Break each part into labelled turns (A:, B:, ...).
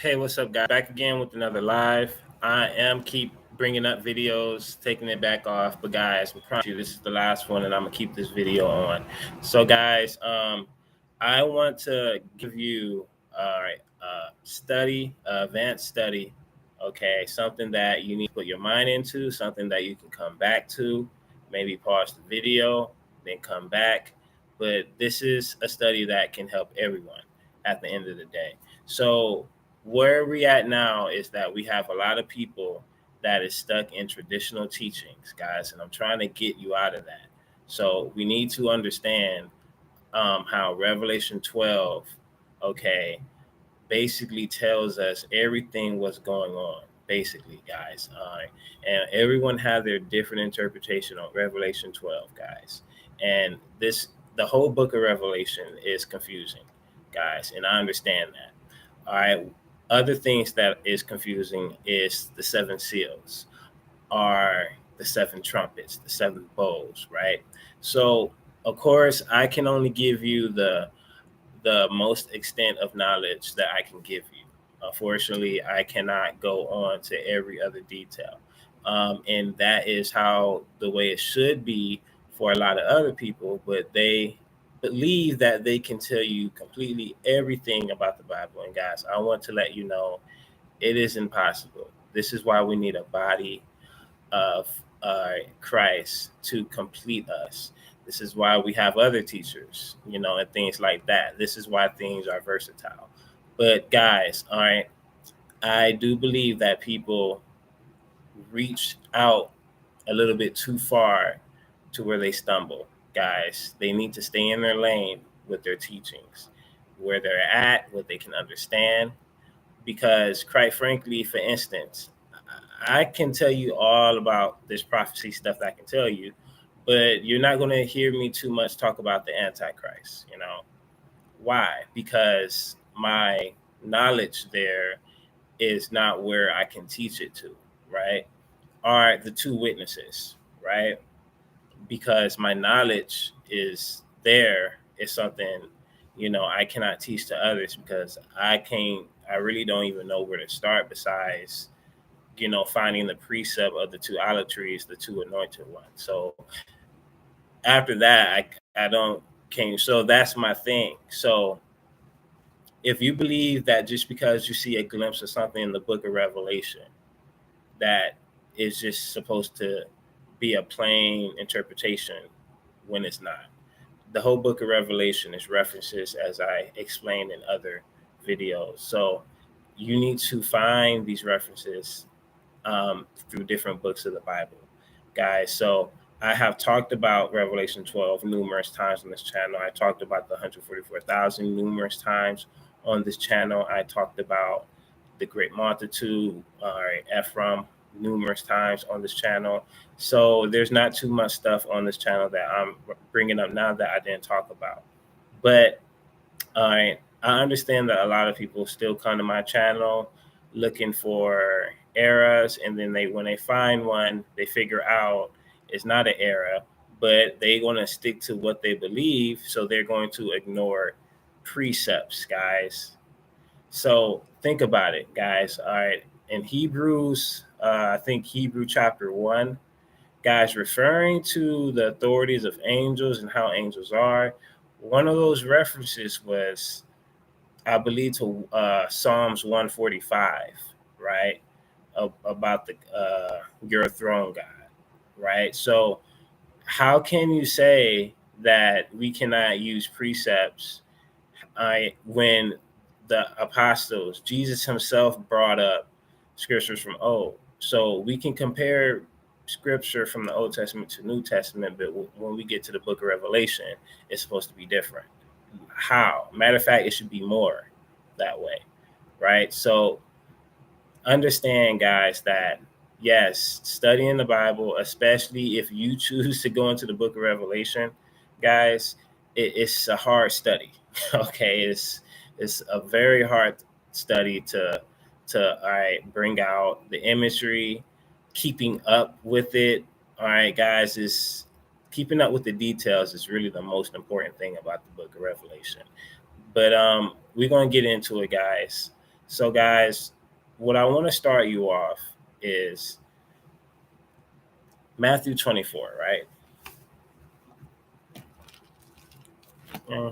A: Hey, what's up, guys? Back again with another live. I am keep bringing up videos, taking it back off, but guys, I promise you this is the last one, and I'm gonna keep this video on. So, guys, I want to give you study, advanced study. Okay, something that you need to put your mind into, something that you can come back to. Maybe pause the video, then come back. But this is a study that can help everyone at the end of the day. So where we at now is that we have a lot of people that is stuck in traditional teachings, guys, and I'm trying to get you out of that. So we need to understand how Revelation 12, okay, basically tells us everything what's going on. Basically, guys, and everyone have their different interpretation on Revelation 12, guys, and the whole book of Revelation is confusing, guys, and I understand that. All right. Other things that is confusing is the seven seals, are the seven trumpets, the seven bowls, right? So, of course, I can only give you the most extent of knowledge that I can give you. Unfortunately, I cannot go on to every other detail. And that is how the way it should be for a lot of other people, but they believe that they can tell you completely everything about the Bible. And guys, I want to let you know it is impossible. This is why we need a body of Christ to complete us. This is why we have other teachers, and things like that. This is why things are versatile. But guys, all right, I do believe that people reach out a little bit too far to where they stumble. Guys, they need to stay in their lane with their teachings, where they're at, what they can understand. Because, quite frankly, for instance, I can tell you all about this prophecy stuff that I can tell you, but you're not going to hear me too much talk about the Antichrist. Why? Because my knowledge there is not where I can teach it to, right? Are the two witnesses, right? Because my knowledge is there is something, I cannot teach to others because I really don't even know where to start besides finding the precept of the two olive trees, the two anointed ones. So after that, I don't came. So that's my thing. So if you believe that just because you see a glimpse of something in the book of Revelation, that is just supposed to be a plain interpretation when it's not. The whole book of Revelation is references, as I explained in other videos. So you need to find these references through different books of the Bible, guys. So I have talked about Revelation 12 numerous times on this channel. I talked about the 144,000 numerous times on this channel. I talked about the great multitude, Ephraim, numerous times on this channel. So there's not too much stuff on this channel that I'm bringing up now that I didn't talk about. But I understand that a lot of people still come to my channel looking for eras, and then when they find one, they figure out it's not an era, but they're going to stick to what they believe, so they're going to ignore precepts, guys. So think about it, guys. All right, in Hebrews, I think Hebrew chapter 1, guys, referring to the authorities of angels and how angels are, one of those references was, I believe, to Psalms 145, right? About the your throne, God, right? So how can you say that we cannot use precepts when the apostles, Jesus himself, brought up scriptures from old? So we can compare scripture from the Old Testament to New Testament, but when we get to the book of Revelation, it's supposed to be different. How? Matter of fact, it should be more that way, right? So understand, guys, that yes, studying the Bible, especially if you choose to go into the book of Revelation, guys, it's a hard study. Okay, it's a very hard study to all right, bring out the imagery, keeping up with it. All right, guys, is keeping up with the details is really the most important thing about the book of Revelation. But we're gonna get into it, guys. So, guys, what I want to start you off is Matthew 24, right? Yeah.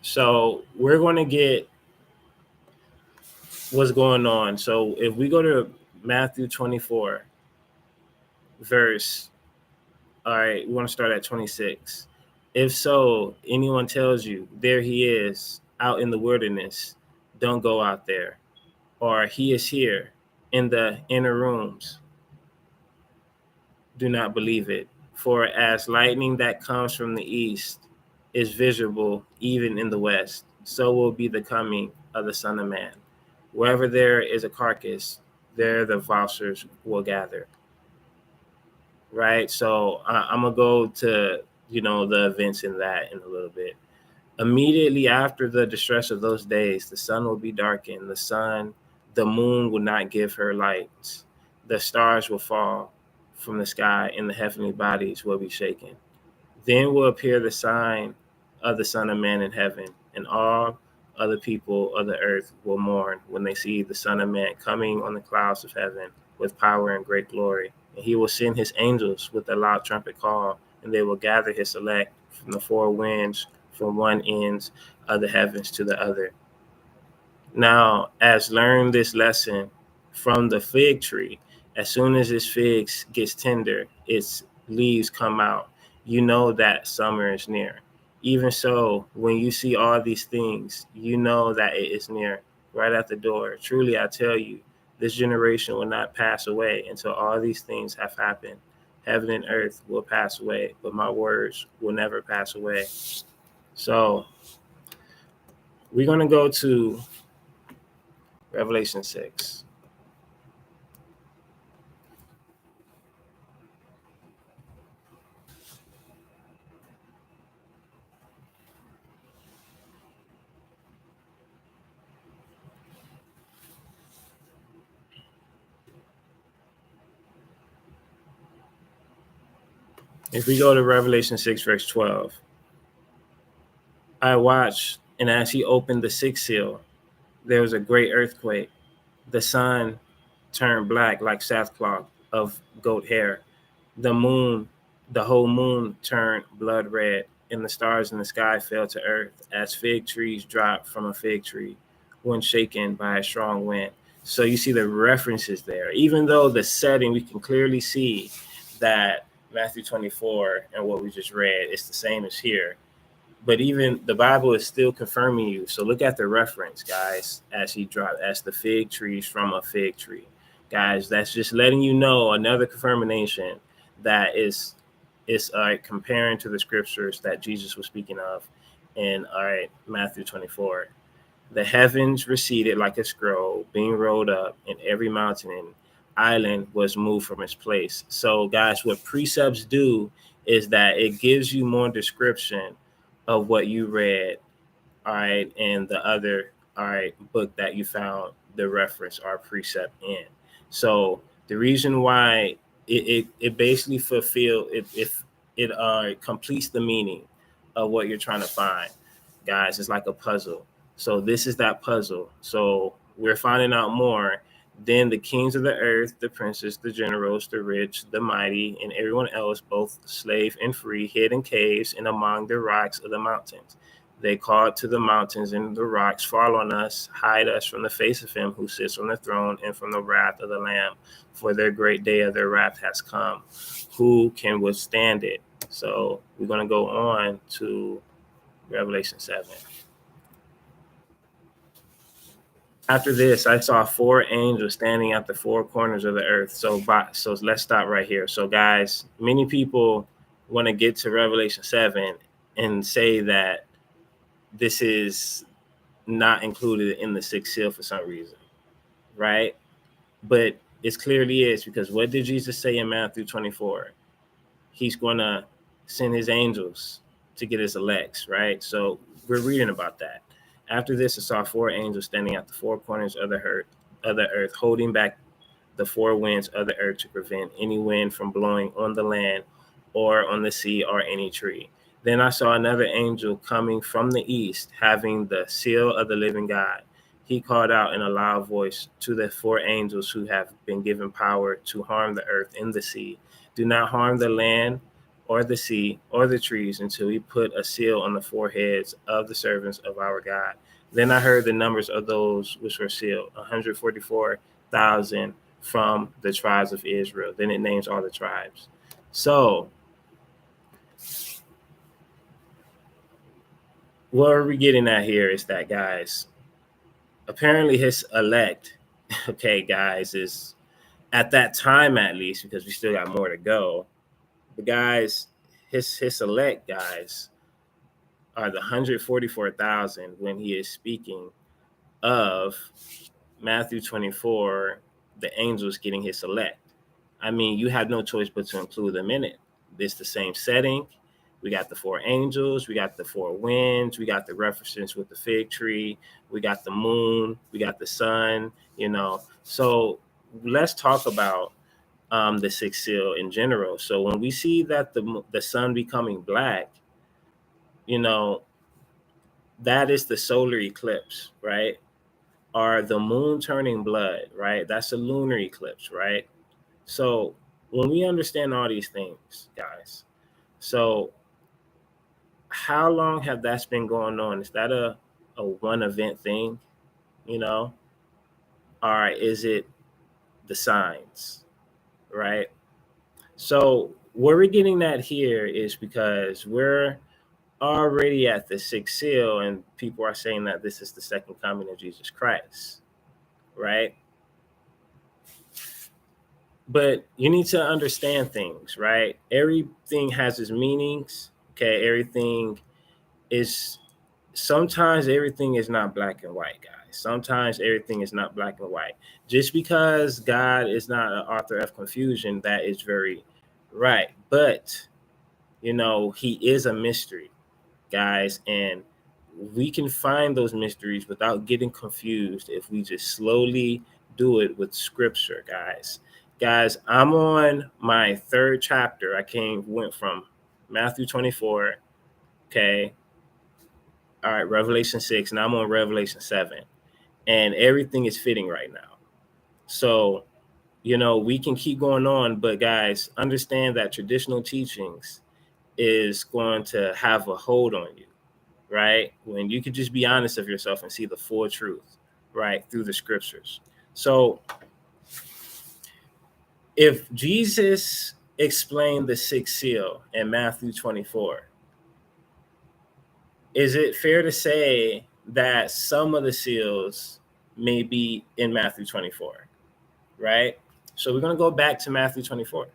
A: So, we're going to get what's going on. So, if we go to Matthew 24, verse, all right, we want to start at 26. If so, anyone tells you, there he is out in the wilderness, don't go out there. Or he is here in the inner rooms, do not believe it. For as lightning that comes from the east is visible even in the west, so will be the coming of the Son of Man. Wherever there is a carcass, there the vultures will gather. Right. So I'm gonna go to the events in that in a little bit. Immediately after the distress of those days, the sun will be darkened. The moon will not give her light. The stars will fall from the sky, and the heavenly bodies will be shaken. Then will appear the sign of the Son of Man in heaven, and all other people of the earth will mourn when they see the Son of Man coming on the clouds of heaven with power and great glory. And he will send his angels with a loud trumpet call, and they will gather his elect from the four winds, from one end of the heavens to the other. Now, as learn this lesson from the fig tree, as soon as this fig gets tender, its leaves come out. You know that summer is near. Even so, when you see all these things, you know that it is near, right at the door. Truly, I tell you, this generation will not pass away until all these things have happened. Heaven and earth will pass away, but my words will never pass away. So, we're going to go to Revelation 6. If we go to Revelation 6, verse 12, I watched, and as he opened the sixth seal, there was a great earthquake. The sun turned black like sackcloth of goat hair. The moon, the whole moon turned blood red, and the stars in the sky fell to earth as fig trees drop from a fig tree when shaken by a strong wind. So you see the references there. Even though the setting, we can clearly see that Matthew 24 and what we just read is the same as here. But even the Bible is still confirming you. So look at the reference, guys, as he dropped, as the fig trees from a fig tree. Guys, that's just letting you know another confirmation that is comparing to the scriptures that Jesus was speaking of in Matthew 24. The heavens receded like a scroll being rolled up, and every mountain and island was moved from its place. So, guys, what precepts do is that it gives you more description of what you read, all right, and the other, all right, book that you found the reference or precept in. So the reason why it basically fulfill it, if it completes the meaning of what you're trying to find, guys, it's like a puzzle. So this is that puzzle. So we're finding out more. Then the kings of the earth, the princes, the generals, the rich, the mighty, and everyone else, both slave and free, hid in caves and among the rocks of the mountains. They called to the mountains and the rocks, fall on us, hide us from the face of him who sits on the throne and from the wrath of the Lamb. For their great day of their wrath has come. Who can withstand it? So we're going to go on to Revelation 7. After this, I saw four angels standing at the four corners of the earth. So let's stop right here. So, guys, many people want to get to Revelation 7 and say that this is not included in the sixth seal for some reason, right? But it clearly is, because what did Jesus say in Matthew 24? He's going to send his angels to get his elects, right? So we're reading about that. After this, I saw four angels standing at the four corners of the earth, holding back the four winds of the earth to prevent any wind from blowing on the land or on the sea or any tree. Then I saw another angel coming from the east, having the seal of the living God. He called out in a loud voice to the four angels who have been given power to harm the earth and the sea. Do not harm the land or the sea or the trees until we put a seal on the foreheads of the servants of our God. Then I heard the numbers of those which were sealed, 144,000 from the tribes of Israel. Then it names all the tribes. So, what are we getting at here is that, guys, apparently his elect, okay, guys, is at that time at least, because we still got more to go. The guys, his elect guys are the 144,000 when he is speaking of Matthew 24, the angels getting his elect. I mean, you have no choice but to include them in it. It's the same setting. We got the four angels, we got the four winds, we got the references with the fig tree, we got the moon, we got the sun, So let's talk about the sixth seal in general. So when we see that the sun becoming black, that is the solar eclipse, right? Or the moon turning blood, right? That's a lunar eclipse, right? So when we understand all these things, guys, so how long have that been going on? Is that a one event thing, or is it the signs, right? So where we're getting at here is because we're already at the sixth seal, and people are saying that this is the second coming of Jesus Christ, right? But you need to understand things, right? Everything has its meanings. Okay, sometimes everything is not black and white, guys. Sometimes everything is not black and white. Just because God is not an author of confusion, that is very right. But he is a mystery, guys, and we can find those mysteries without getting confused if we just slowly do it with scripture, guys. Guys, I'm on my third chapter. Went from Matthew 24, okay, all right, Revelation 6, and I'm on Revelation 7, and everything is fitting right now. So, we can keep going on, but guys, understand that traditional teachings is going to have a hold on you, right? When you could just be honest of yourself and see the full truth, right, through the scriptures. So if Jesus explained the sixth seal in Matthew 24, is it fair to say that some of the seals may be in Matthew 24, right? So we're going to go back to Matthew 24.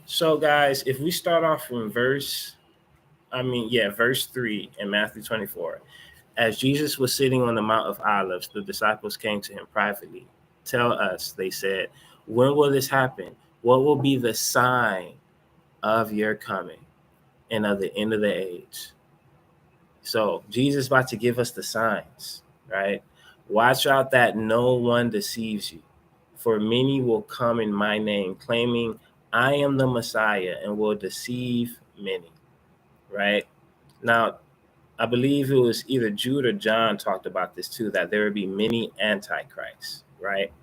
A: So guys, if we start off from verse 3 in Matthew 24. As Jesus was sitting on the Mount of Olives, the disciples came to him privately. Tell us, they said, when will this happen? What will be the sign of your coming and of the end of the age? So Jesus is about to give us the signs, right? Watch out that no one deceives you, for many will come in my name, claiming I am the Messiah, and will deceive many, right? Now, I believe it was either Jude or John talked about this too, that there would be many antichrists, right?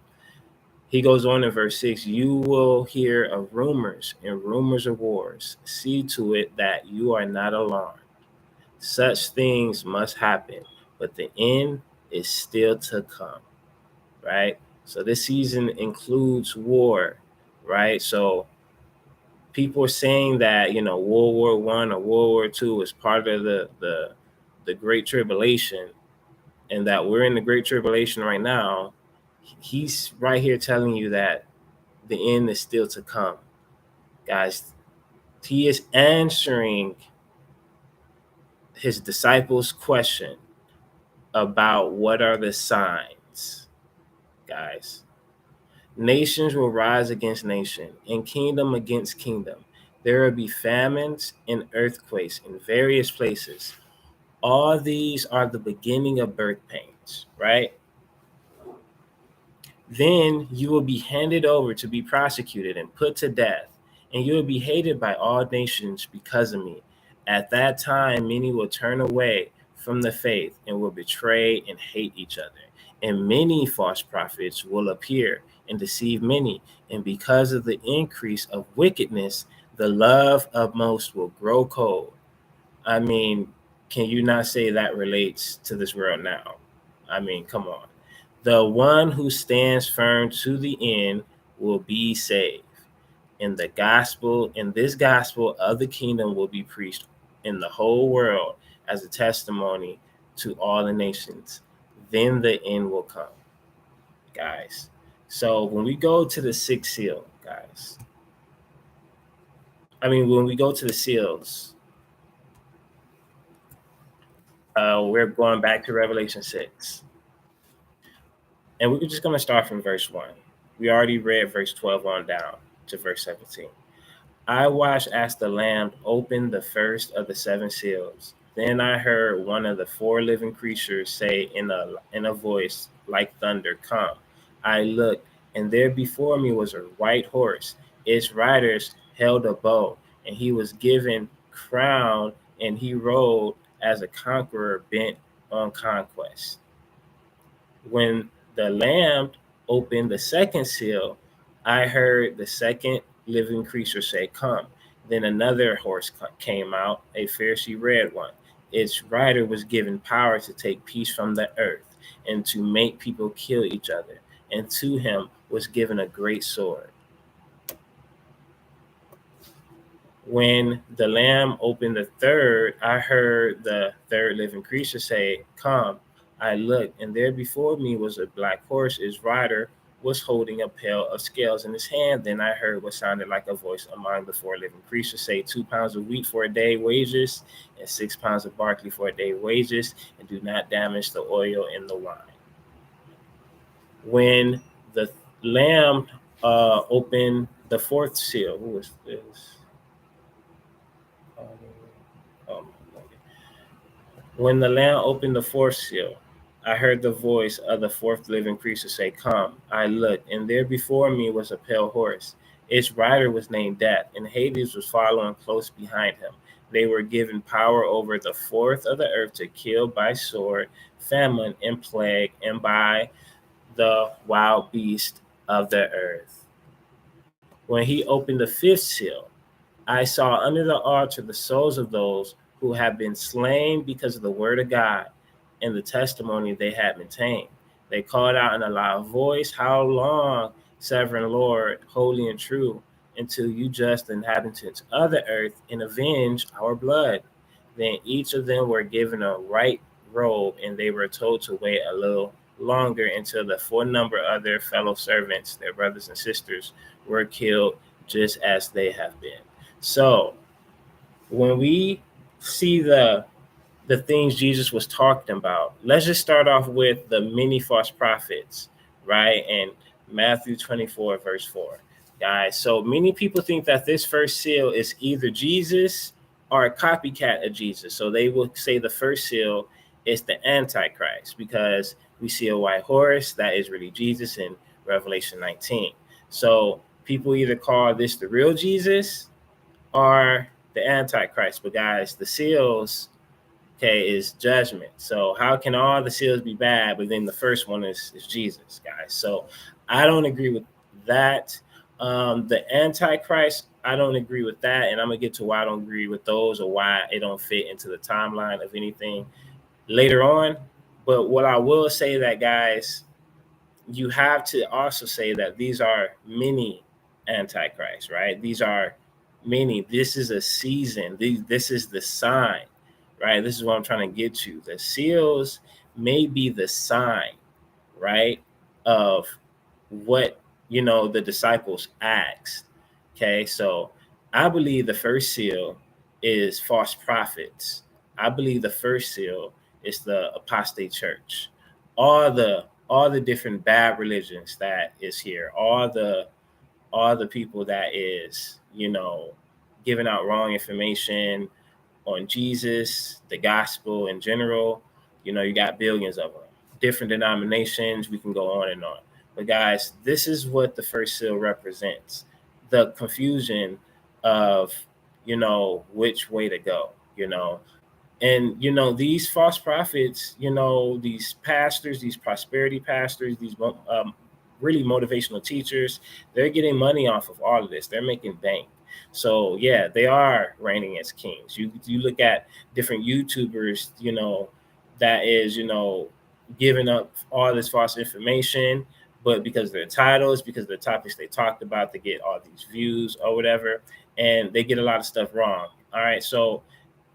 A: He goes on in verse 6, you will hear of rumors and rumors of wars. See to it that you are not alarmed. Such things must happen, but the end is still to come, right? So this season includes war, right? So people are saying that, World War I or World War II is part of the Great Tribulation, and that we're in the Great Tribulation right now. He's right here telling you that the end is still to come, guys. He is answering his disciples' question about what are the signs, guys. Nations will rise against nation, and kingdom against kingdom. There will be famines and earthquakes in various places. All these are the beginning of birth pains, right? Then you will be handed over to be prosecuted and put to death, and you will be hated by all nations because of me. At that time, many will turn away from the faith and will betray and hate each other. And many false prophets will appear and deceive many. And because of the increase of wickedness, the love of most will grow cold. I mean, can you not say that relates to this world now? I mean, come on. The one who stands firm to the end will be saved. And the gospel, and this gospel of the kingdom will be preached in the whole world as a testimony to all the nations. Then the end will come, guys. So when we go to the sixth seal, guys, when we go to the seals, we're going back to Revelation 6. And we're just going to start from verse 1. We already read verse 12 on down to verse 17. I watched as the Lamb opened the first of the seven seals. Then I heard one of the four living creatures say in a voice like thunder, "Come." I looked, and there before me was a white horse. Its riders held a bow, and he was given crown, and he rode as a conqueror bent on conquest. When the Lamb opened the second seal, I heard the second living creature say, "Come." Then another horse came out, a fiery red one. Its rider was given power to take peace from the earth and to make people kill each other. And to him was given a great sword. When the Lamb opened the third, I heard the third living creature say, "Come." I looked, and there before me was a black horse. Its rider was holding a pail of scales in his hand. Then I heard what sounded like a voice among the four living creatures say, 2 pounds of wheat for a day wages, and 6 pounds of barley for a day wages, and do not damage the oil and the wine. When the Lamb opened the fourth seal, who was this? Um, When the Lamb opened the fourth seal, I heard the voice of the fourth living creature say, "Come." I looked, and there before me was a pale horse. Its rider was named Death, and Hades was following close behind him. They were given power over the fourth of the earth to kill by sword, famine, and plague, and by the wild beast of the earth. When he opened the fifth seal, I saw under the altar the souls of those who have been slain because of the word of God and the testimony they had maintained. They called out in a loud voice, "How long, sovereign Lord, holy and true, until you judge the inhabitants of the earth and avenge our blood?" Then each of them were given a white robe, and they were told to wait a little longer until the full number of their fellow servants, their brothers and sisters, were killed just as they have been. So when we see the things Jesus was talking about, let's just start off with the many false prophets, right? And Matthew 24, verse 4. Guys, so many people think that this first seal is either Jesus or a copycat of Jesus. So they will say the first seal is the Antichrist because we see a white horse, that is really Jesus in Revelation 19. So people either call this the real Jesus or the Antichrist. But guys, the seals, okay, is judgment. So how can all the seals be bad, but then the first one is Jesus, guys? So I don't agree with that. The Antichrist, I don't agree with that. And I'm going to get to why I don't agree with those or why it don't fit into the timeline of anything later on. But what I will say that, guys, you have to also say that these are many antichrists, right? These are many. This is a season. This is the sign, right? This is what I'm trying to get to. The seals may be the sign, right, of what, the disciples asked. Okay, so I believe the first seal is false prophets. I believe the first seal is the apostate church. All the all the different bad religions that is here, all the people that is, giving out wrong information on Jesus, the gospel in general. You got billions of them, different denominations. We can go on and on. But guys, this is what the first seal represents: the confusion of, which way to go. And these false prophets, these pastors, these prosperity pastors, these really motivational teachers, they're getting money off of all of this. They're making bank. So yeah, they are reigning as kings. You look at different YouTubers, that is, giving up all this false information, but because of their titles, because of the topics they talked about, they get all these views or whatever, and they get a lot of stuff wrong. All right, so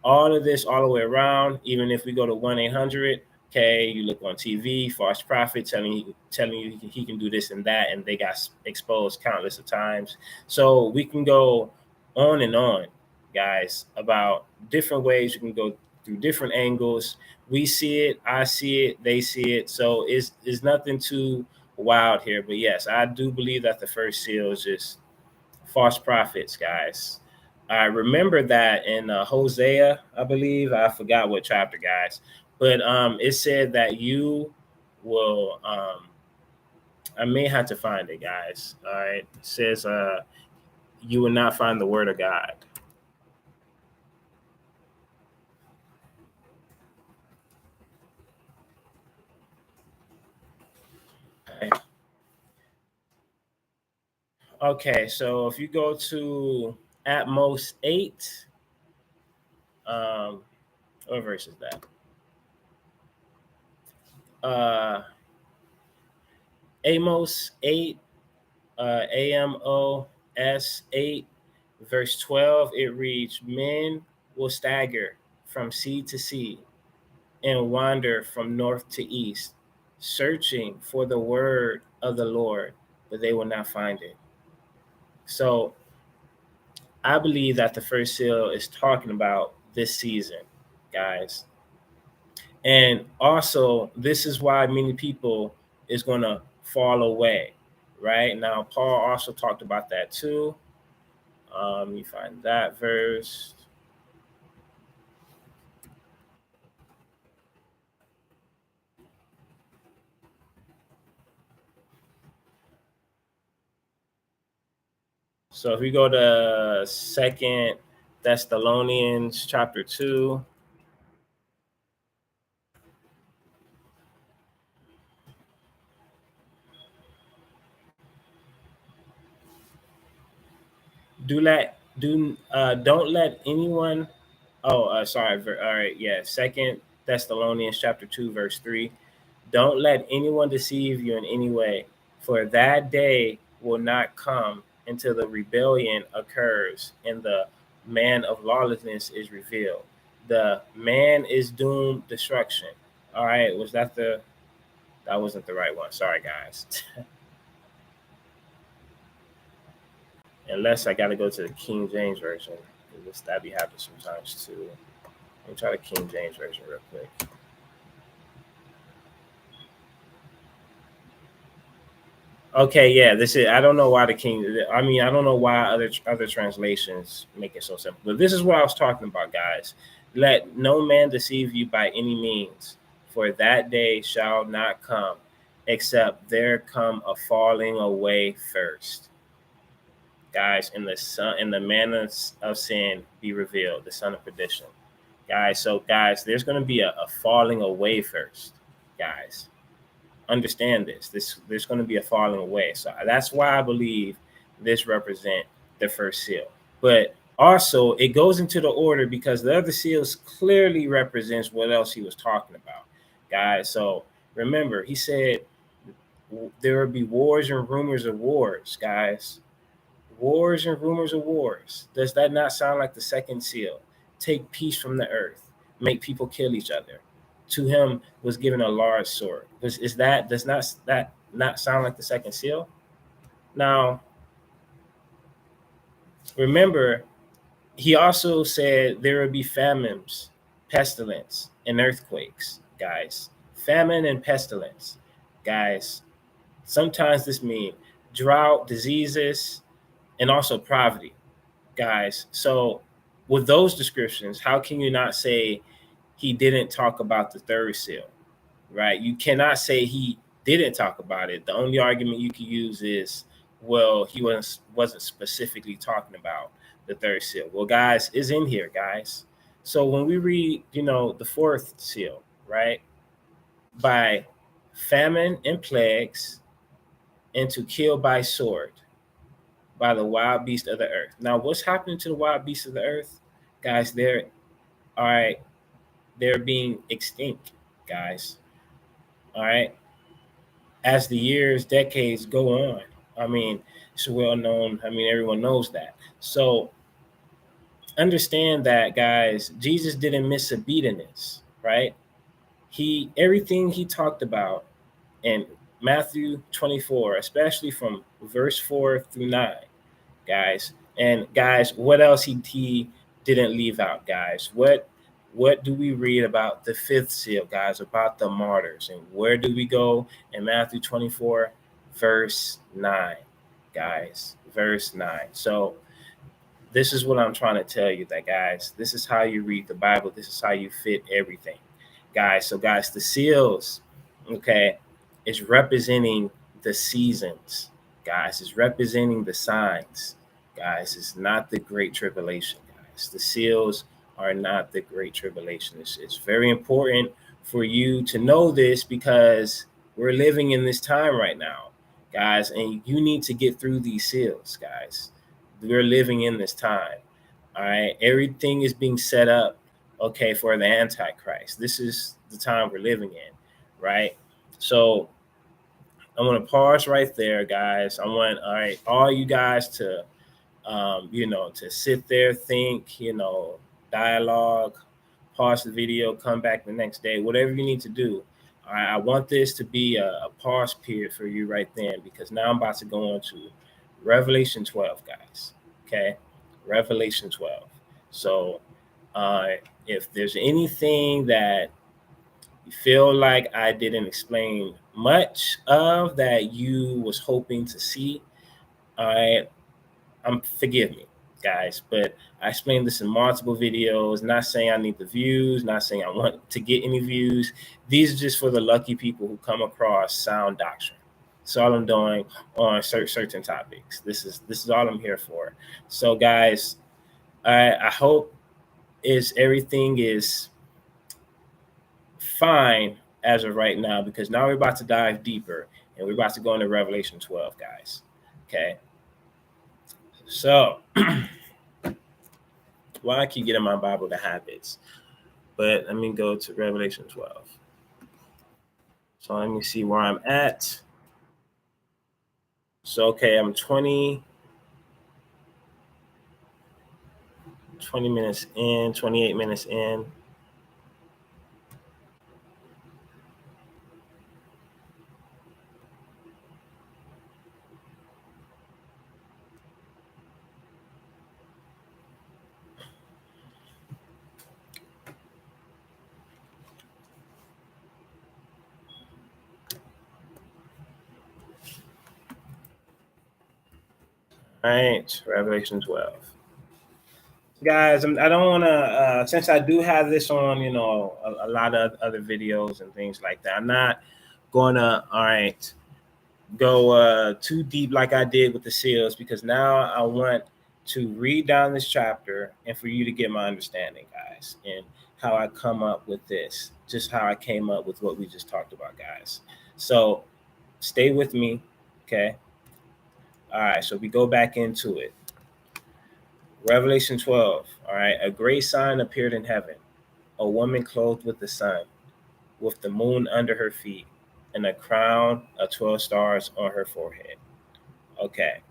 A: all of this all the way around, even if we go to 1-800, okay, you look on TV, false prophet telling you he can do this and that, and they got exposed countless of times. So we can go on and on, guys, about different ways. You can go through different angles. We see it, I see it, they see it. So it's nothing too wild here. But yes, I do believe that the first seal is just false prophets, guys. I remember that in Hosea, I believe. I forgot what chapter, guys. But it said that you will, I may have to find it, guys. All right. It says you will not find the word of God. Okay, so if you go to at most 8, what verse is that? Amos 8, Amos 8, verse 12, it reads, "Men will stagger from sea to sea and wander from north to east, searching for the word of the Lord, but they will not find it." So I believe that the first seal is talking about this season, guys. And also, this is why many people is going to fall away, right? Now, Paul also talked about that too. You find that verse. So if we go to 2 Thessalonians chapter 2, don't let anyone. Oh, sorry. All right, yeah. 2 Thessalonians chapter 2, verse 3. Don't let anyone deceive you in any way, for that day will not come until the rebellion occurs and the man of lawlessness is revealed. The man is doomed destruction. All right, that wasn't the right one. Sorry, guys. Unless I got to go to the King James version. That be happening sometimes too. Let me try the King James version real quick. Okay, yeah, this is. I don't know why the King. I mean, I don't know why other translations make it so simple. But this is what I was talking about, guys. Let no man deceive you by any means, for that day shall not come, except there come a falling away first, guys, and the man of sin be revealed, the son of perdition, guys. So, guys, there's going to be a falling away first, guys. Understand this. There's going to be a falling away. So that's why I believe this represent the first seal. But also, it goes into the order because the other seals clearly represents what else he was talking about, guys. So remember, he said there will be wars and rumors of wars, guys. Wars and rumors of wars. Does that not sound like the second seal? Take peace from the earth, make people kill each other. To him was given a large sword. Does not that not sound like the second seal? Now, remember, he also said there will be famines, pestilence, and earthquakes, guys. Famine and pestilence. guys. Sometimes this means drought, diseases, and also poverty, guys. So, with those descriptions, how can you not say he didn't talk about the third seal, right? You cannot say he didn't talk about it. The only argument you can use is, well, he wasn't specifically talking about the third seal. Well, guys, it's in here, guys. So when we read, the fourth seal, right? By famine and plagues, and to kill by sword, by the wild beast of the earth. Now, what's happening to the wild beasts of the earth, guys? All right, they're being extinct, guys. All right, as the years, decades go on. I mean, it's well known. I mean, everyone knows that. So understand that, guys. Jesus didn't miss a beat in this, right? Everything he talked about in Matthew 24, especially from verse 4 through 9, guys. And guys, what else he didn't leave out, guys? What do we read about the fifth seal, guys, about the martyrs? And where do we go in Matthew 24, verse 9, guys? Verse 9. So this is what I'm trying to tell you, that, guys, this is how you read the Bible. This is how you fit everything, guys. So, guys, the seals, okay, is representing the seasons, guys. It's representing the signs, guys. It's not the great tribulation, guys. The seals are not the great tribulation. It's very important for you to know this, because we're living in this time right now, guys, and you need to get through these seals, guys. We're living in this time. All right. Everything is being set up, okay, for the Antichrist. This is the time we're living in, right? So I want to pause right there, guys. I want all you guys to to sit there, think, dialogue, pause the video, come back the next day, whatever you need to do. All right, I want this to be a pause period for you right then, because now I'm about to go on to Revelation 12, guys. Okay, Revelation 12. So if there's anything that you feel like I didn't explain much of that you was hoping to see, all right, forgive me, guys, but I explained this in multiple videos. Not saying I need the views, not saying I want to get any views. These are just for the lucky people who come across sound doctrine. That's all I'm doing on certain topics. This is all I'm here for. So, guys, I hope everything is fine as of right now, because now we're about to dive deeper and we're about to go into Revelation 12, guys. Okay. So, well, I keep getting my Bible to habits, but let me go to Revelation 12. So let me see where I'm at. So, okay, I'm 20 minutes in, 28 minutes in. All right, Revelation 12. Guys, I don't want to, since I do have this on, a lot of other videos and things like that, I'm not going to, go too deep like I did with the seals, because now I want to read down this chapter and for you to get my understanding, guys, and how I come up with this, just how I came up with what we just talked about, guys. So stay with me, okay? All right, so we go back into it. Revelation 12, all right. A great sign appeared in heaven, a woman clothed with the sun, with the moon under her feet, and a crown of 12 stars on her forehead. Okay.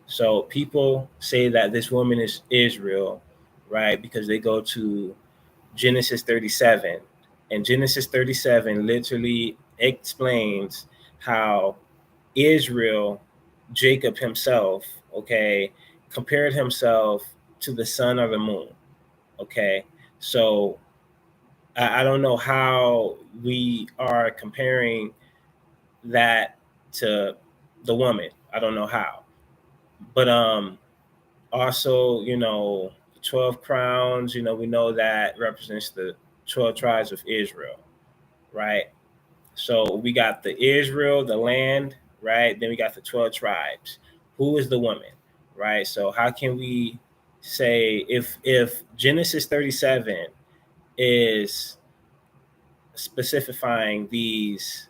A: So people say that this woman is Israel, right? Because they go to Genesis 37. And Genesis 37 literally explains how Israel, Jacob himself, okay, compared himself to the sun or the moon. Okay. So I don't know how we are comparing that to the woman. I don't know how, but also, 12 crowns, we know that represents the 12 tribes of Israel, right? So we got the Israel, the land, right? Then we got the 12 tribes. Who is the woman, right? So how can we say if Genesis 37 is specifying these,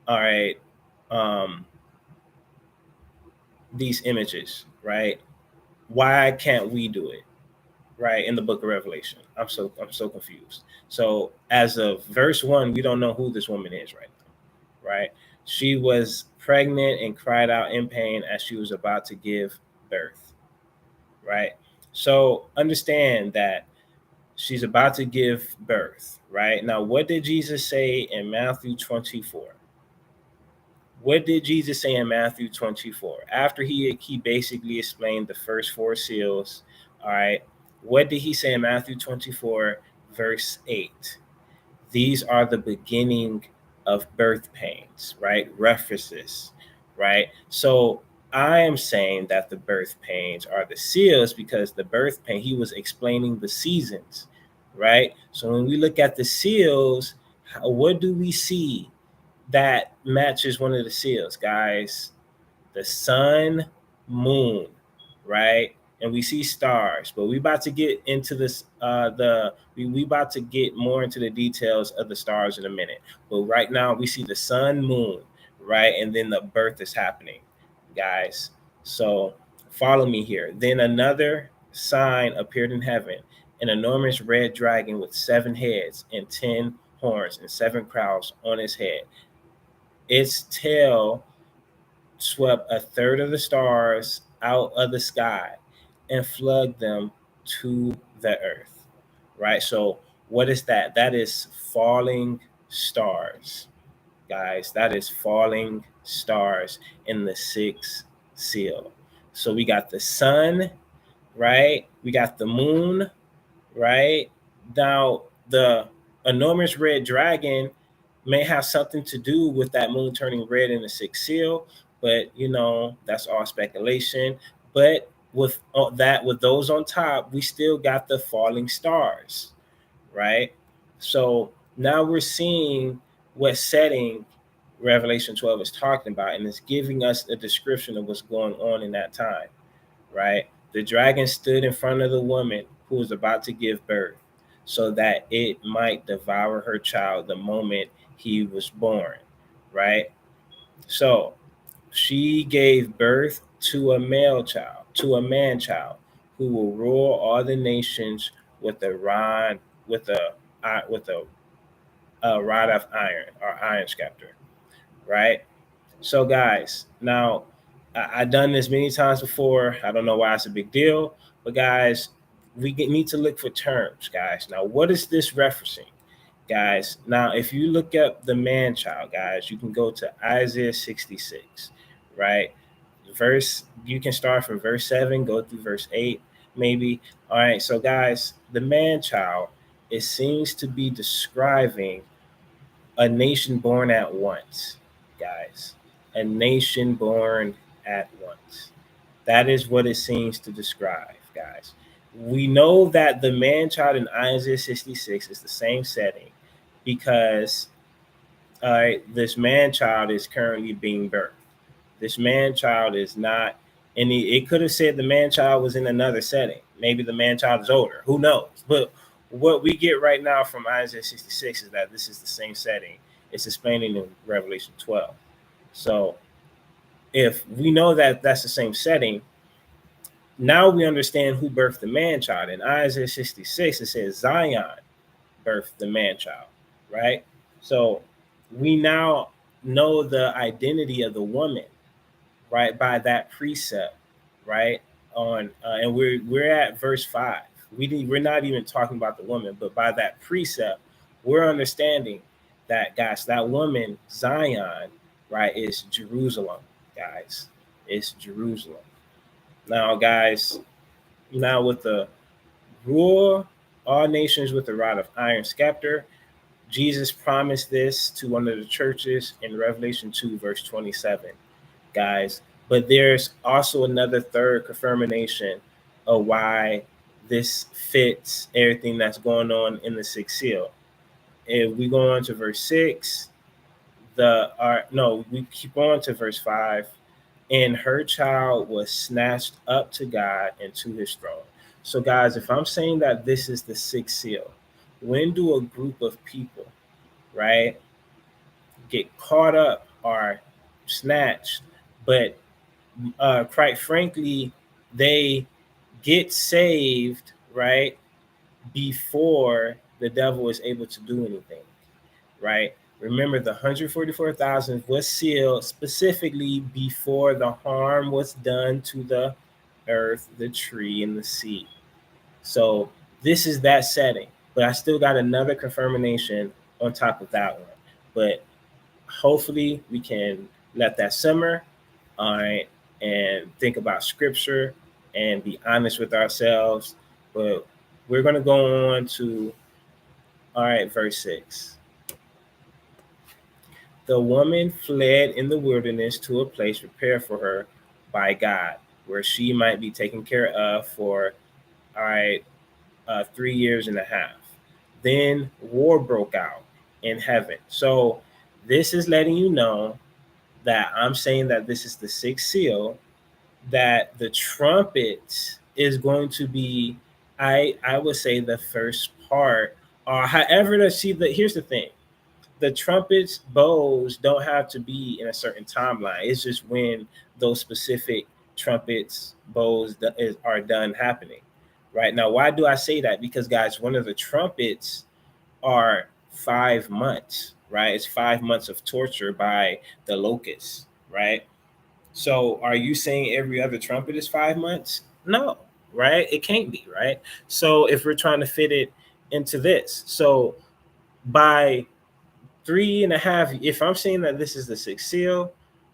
A: all right, um, these images, right? Why can't we do it, right? In the book of Revelation, I'm so confused. So as of verse 1, we don't know who this woman is right now, right? She was pregnant and cried out in pain as she was about to give birth, right? So understand that she's about to give birth, right? Now, what did Jesus say in Matthew 24? What did Jesus say in Matthew 24? After he basically explained the first four seals, all right, what did he say in Matthew 24, verse 8? These are the beginning of birth pains, right? References, right? So I am saying that the birth pains are the seals because the birth pain, he was explaining the seasons, right? So when we look at the seals, what do we see that matches one of the seals, guys? The sun, moon, right? And we see stars, but we about to get into this. We about to get more into the details of the stars in a minute. But right now we see the sun, moon, right, and then the birth is happening, guys. So follow me here. Then another sign appeared in heaven: an enormous red dragon with 7 heads and 10 horns and 7 crowns on his head. Its tail swept a third of the stars out of the sky and flooded them to the earth. Right? So, what is that? That is falling stars, guys. That is falling stars in the sixth seal. So, we got the sun, right? We got the moon, right? Now, the enormous red dragon may have something to do with that moon turning red in the sixth seal, but that's all speculation. But with those on top, we still got the falling stars, right? So now we're seeing what setting Revelation 12 is talking about, and it's giving us a description of what's going on in that time, right? The dragon stood in front of the woman who was about to give birth so that it might devour her child the moment he was born, right? So she gave birth to a male child, to a man child, who will rule all the nations with a rod, with a rod of iron or iron scepter, right? So, guys, now I've done this many times before. I don't know why it's a big deal, but guys, need to look for terms, guys. Now, what is this referencing, guys? Now, if you look up the man child, guys, you can go to Isaiah 66, right? You can start from verse 7, go through verse 8, maybe. All right, so guys, the man child, it seems to be describing a nation born at once, guys. A nation born at once. That is what it seems to describe, guys. We know that the man child in Isaiah 66 is the same setting because this man child is currently being birthed. This man child is not any, it could have said the man child was in another setting. Maybe the man child is older. Who knows? But what we get right now from Isaiah 66 is that this is the same setting. It's explaining in Revelation 12. So if we know that that's the same setting, now we understand who birthed the man child. In Isaiah 66, it says Zion birthed the man child, right? So we now know the identity of the woman, right, by that precept, right? And we're at verse 5. We're not even talking about the woman, but by that precept, we're understanding that, guys, that woman Zion, right, is Jerusalem, guys. It's Jerusalem. Now, guys, now with the rule all nations with the rod of iron scepter, Jesus promised this to one of the churches in Revelation 2, verse 27, guys. But there's also another third confirmation of why this fits everything that's going on in the sixth seal. If we go on to verse 6, we keep on to verse 5. And her child was snatched up to God and to his throne. So, guys, if I'm saying that this is the sixth seal, when do a group of people, right, get caught up or snatched, but quite frankly, they get saved, right, before the devil is able to do anything, right? Remember, the 144,000 was sealed specifically before the harm was done to the earth, the tree, and the sea. So this is that setting. But I still got another confirmation on top of that one. But hopefully we can let that simmer, all right, and think about scripture and be honest with ourselves. But we're going to go on to, all right, verse 6. The woman fled in the wilderness to a place prepared for her by God, where she might be taken care of for, all right, 3 years and a half. Then war broke out in heaven. So this is letting you know that I'm saying that this is the sixth seal, that the trumpet is going to be, I would say, the first part, or however to see the, here's the thing. The trumpets, bows don't have to be in a certain timeline. It's just when those specific trumpets, bows are done happening. Right now, why do I say that? Because, guys, one of the trumpets are 5 months, right? It's 5 months of torture by the locusts, right? So are you saying every other trumpet is 5 months? No, right? It can't be, right? So if we're trying to fit it into this, so by 3.5, if I'm saying that this is the sixth seal,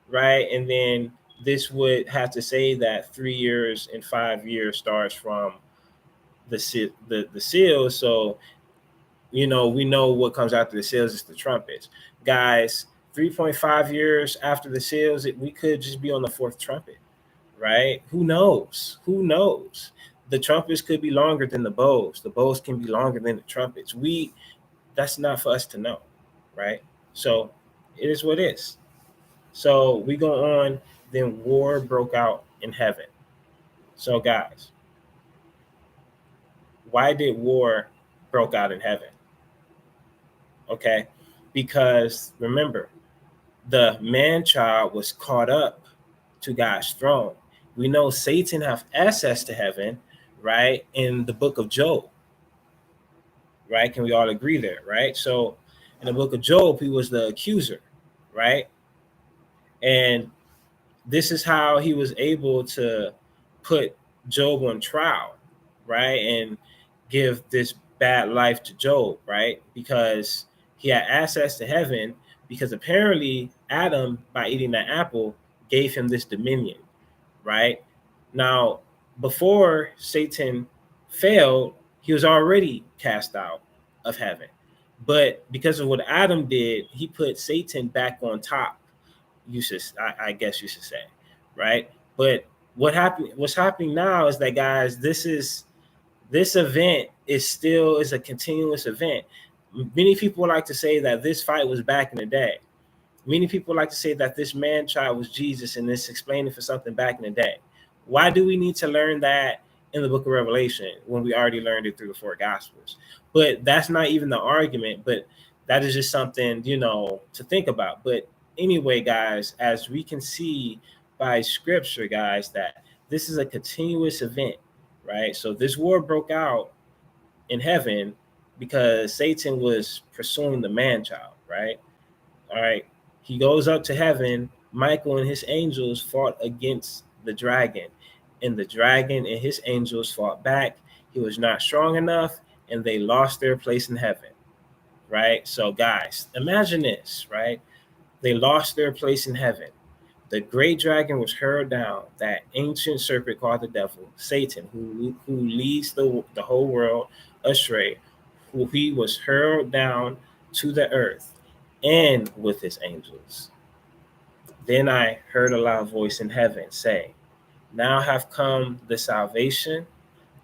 A: right? And then this would have to say that 3 years and 5 years starts from the seal. So, we know what comes after the seals is the trumpets. Guys, 3.5 years after the seals, we could just be on the fourth trumpet, right? Who knows? Who knows? The trumpets could be longer than the bows. The bows can be longer than the trumpets. That's not for us to know, right? So it is what it is. So we go on, then war broke out in heaven. So guys, why did war broke out in heaven? Okay, because remember, the man child was caught up to God's throne. We know Satan have access to heaven, right? In the book of Job, right? Can we all agree there, right? So in the book of Job, he was the accuser, right? And this is how he was able to put Job on trial, right? And give this bad life to Job, right? Because he had access to heaven, because apparently Adam, by eating that apple, gave him this dominion, right? Now, before Satan failed, he was already cast out of heaven. But because of what Adam did, he put Satan back on top, I guess you should say, right? But what's happening now is that, guys, this event is a continuous event. Many people like to say that this fight was back in the day. Many people like to say that this man child was Jesus and this explaining for something back in the day. Why do we need to learn that in the book of Revelation when we already learned it through the four gospels? But that's not even the argument, but that is just something, to think about. But anyway, guys, as we can see by scripture, guys, that this is a continuous event, right? So this war broke out in heaven because Satan was pursuing the man child, right? All right. He goes up to heaven. Michael and his angels fought against the dragon, and the dragon and his angels fought back. He was not strong enough, and they lost their place in heaven, right? So, guys, imagine this, right? They lost their place in heaven. The great dragon was hurled down, that ancient serpent called the devil, Satan, who leads the whole world astray, who he was hurled down to the earth and with his angels. Then I heard a loud voice in heaven say, now have come the salvation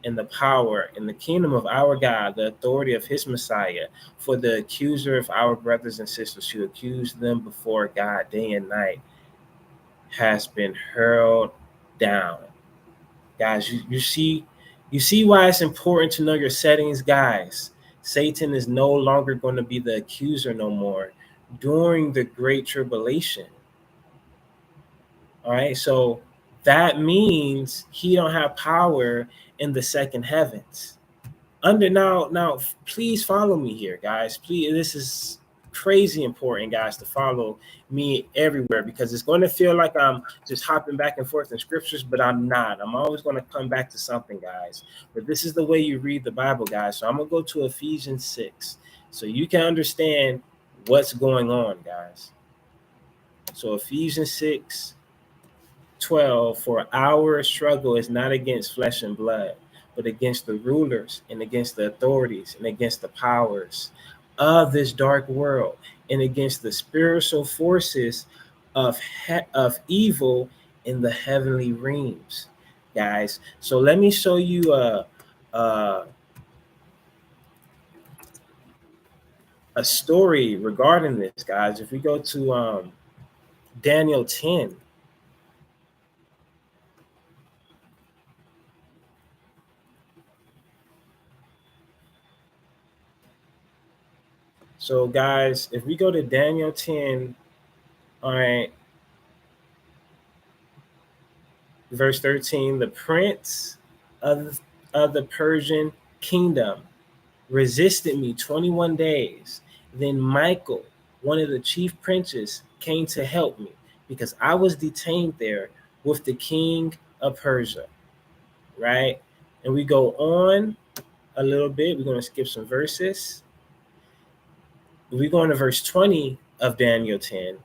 A: and the power and the kingdom of our God, the authority of his Messiah. For the accuser of our brothers and sisters who accuse them before God day and night has been hurled down. Guys, you see why it's important to know your settings, guys. Satan is no longer going to be the accuser no more during the great tribulation. All right, so that means he don't have power in the second heavens. Now please follow me here, guys. Please, this is crazy important, guys, to follow me everywhere, because it's going to feel like I'm just hopping back and forth in scriptures, but I'm not. I'm always going to come back to something, guys. But this is the way you read the Bible, guys. So I'm going to go to Ephesians 6 so you can understand what's going on, guys. So Ephesians 6:12, for our struggle is not against flesh and blood, but against the rulers and against the authorities and against the powers of this dark world and against the spiritual forces of evil in the heavenly realms, guys. So let me show you a, a story regarding this, guys. If we go to Daniel 10. So, guys, if we go to Daniel 10, all right, verse 13, the prince of the Persian kingdom resisted me 21 days. Then Michael, one of the chief princes, came to help me because I was detained there with the king of Persia, right? And we go on a little bit. We're going to skip some verses. We go on to verse 20 of Daniel 10.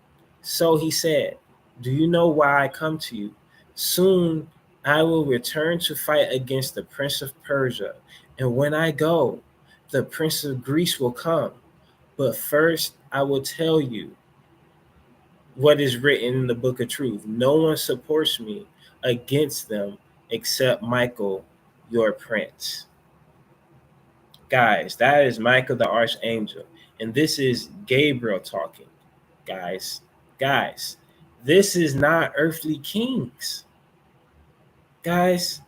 A: So he said, do you know why I come to you? Soon I will return to fight against the prince of Persia. And when I go, the prince of Greece will come. But first, I will tell you what is written in the book of truth. No one supports me against them except Michael, your prince. Guys, that is Michael the archangel. And this is Gabriel talking. Guys, this is not earthly kings. Guys,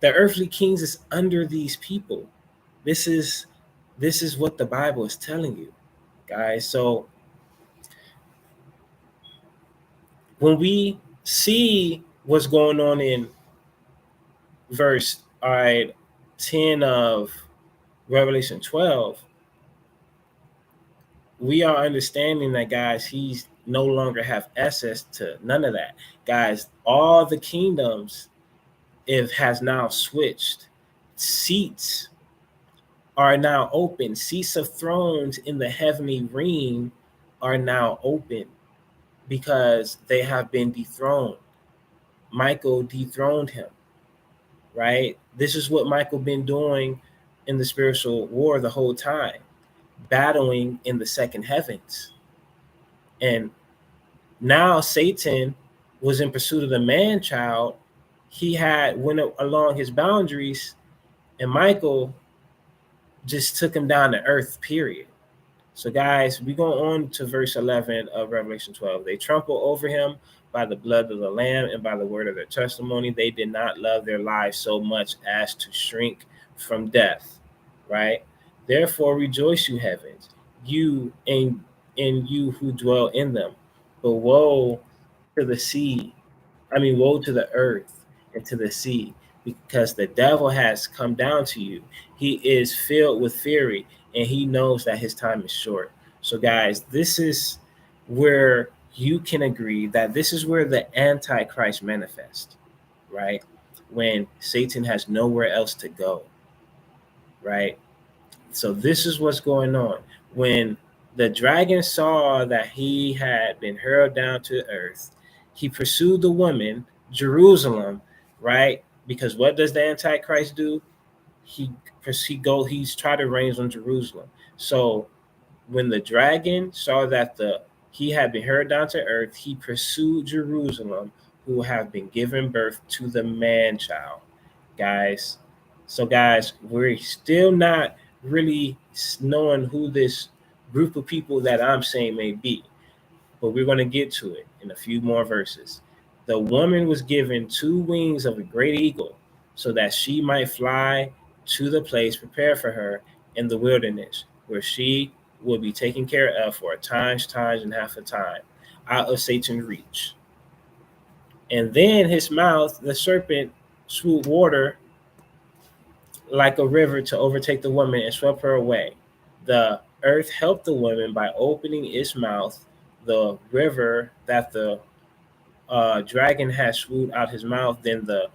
A: the earthly kings is under these people. This is what the Bible is telling you, guys. So when we see what's going on in verse 10 of Revelation 12, we are understanding that, guys, he's no longer have access to none of that. Guys, all the kingdoms has now switched. Seats are now open. Seats of thrones in the heavenly realm are now open because they have been dethroned. Michael dethroned him, right? This is what Michael been doing in the spiritual war the whole time, battling in the second heavens. And now Satan was in pursuit of the man child. He had went along his boundaries, and Michael just took him down to earth, period. So, guys, we go on to verse 11 of Revelation 12. They trample over him by the blood of the Lamb and by the word of their testimony. They did not love their lives so much as to shrink from death, right? Therefore, rejoice, you heavens, you and you who dwell in them. But woe to the sea, woe to the earth and to the sea, because the devil has come down to you. He is filled with fury, and he knows that his time is short. So, guys, this is where you can agree that this is where the Antichrist manifests, right? When Satan has nowhere else to go, right? So this is what's going on. When the dragon saw that he had been hurled down to earth, he pursued the woman, Jerusalem, right? Because what does the Antichrist do? He's trying to reign on Jerusalem. So When the dragon saw that he had been hurled down to earth, he pursued Jerusalem, who have been given birth to the man child. Guys, so guys, we're still not really knowing who this group of people that I'm saying may be, but we're going to get to it in a few more verses. The woman was given 2 wings of a great eagle so that she might fly to the place prepared for her in the wilderness, where she will be taken care of for a times, and half a time, out of Satan's reach. And then his mouth, the serpent, swooped water like a river to overtake the woman and swept her away. The earth helped the woman by opening its mouth. The river that the dragon had swooped out his mouth. Then the